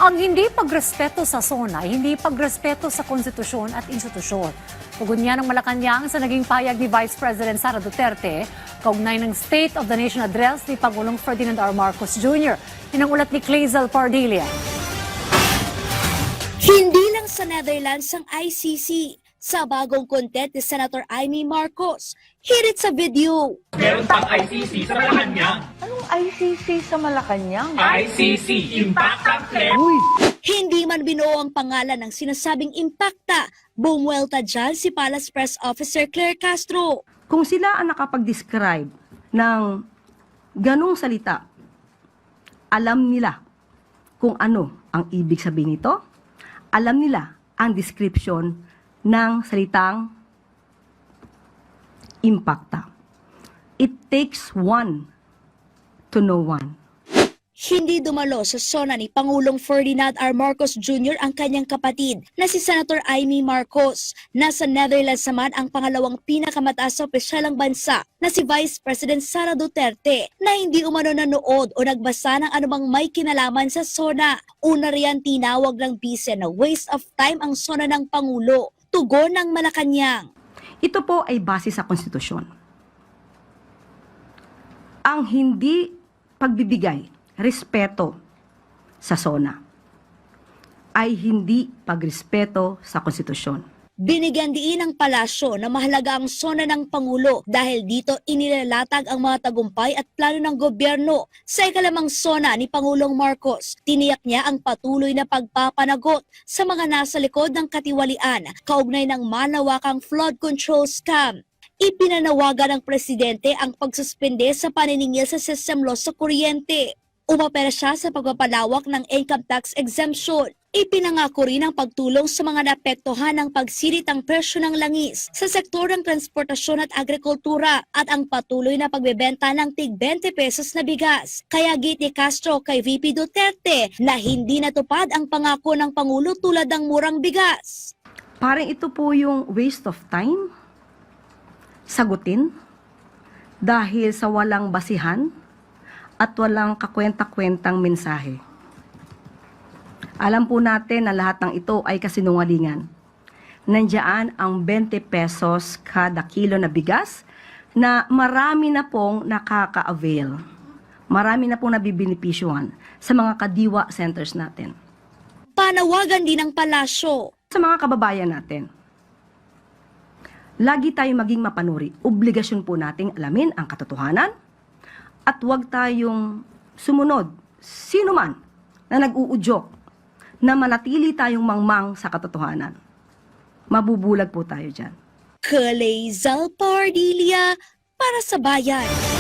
Ang hindi pagrespeto sa SONA, hindi pagrespeto sa konstitusyon at institusyon. Tugon niya ng Malacanang sa naging payag ni Vice President Sara Duterte, kaugnay ng State of the Nation Address ni Pangulong Ferdinand R. Marcos Jr. Pinangulat ni Clazel Pardilia. Hindi lang sa Netherlands ang ICC. Sa bagong content ni Senator Amy Marcos, hirit sa video. Meron pang ICC sa Malacanang. Anong ICC sa Malacanang? ICC, Impacta Claire. Hindi man binuo ang pangalan ng sinasabing Impacta, bumuelta dyan si Palace Press Officer Claire Castro. Kung sila ang nakapag-describe ng ganong salita, alam nila kung ano ang ibig sabihin nito, alam nila ang description ng salitang Impacta. It takes one to know one. Hindi dumalo sa SONA ni Pangulong Ferdinand R. Marcos Jr. ang kanyang kapatid na si Senator Amy Marcos. Nasa Netherlands naman ang pangalawang pinakamataas na opisyal ng bansa na si Vice President Sara Duterte na hindi umano nanood o nagbasa ng anumang may kinalaman sa SONA. Una riyan tinawag ng bise na waste of time ang SONA ng Pangulo. Tugon ng Malacanang. Ito po ay base sa konstitusyon. Ang hindi pagbibigay respeto sa SONA ay hindi pagrespeto sa konstitusyon. Binigyan diin ng palasyo na mahalaga ang SONA ng Pangulo dahil dito inilalatag ang mga tagumpay at plano ng gobyerno. Sa ikalimang SONA ni Pangulong Marcos, tiniyak niya ang patuloy na pagpapanagot sa mga nasa likod ng katiwalian kaugnay ng malawakang flood control scam. Ipinanawagan ng presidente ang pagsuspende sa paniningil sa system loss sa kuryente. Umapera siya sa pagpapalawak ng income tax exemption. Ipinangako rin ang pagtulong sa mga naapektuhan ng pagsiritang presyo ng langis sa sektor ng transportasyon at agrikultura at ang patuloy na pagbebenta ng tig 20 pesos na bigas. Kaya git ni Castro kay VP Duterte na hindi natupad ang pangako ng Pangulo tulad ng murang bigas. Parang ito po yung waste of time, sagutin, dahil sa walang basihan at walang kakwenta-kwentang mensahe. Alam po natin na lahat ng ito ay kasinungalingan. Nandiyan ang 20 pesos kada kilo na bigas na marami na pong nakaka-avail. Marami na pong nabibinipisyuhan sa mga kadiwa centers natin. Panawagan din ng palasyo. Sa mga kababayan natin, lagi tayong maging mapanuri. Obligasyon po nating alamin ang katotohanan at huwag tayong sumunod sino man na nag-uudyok na manatili tayong mangmang sa katotohanan. Mabubulag po tayo dyan. Clazel Pardilia para sa bayan.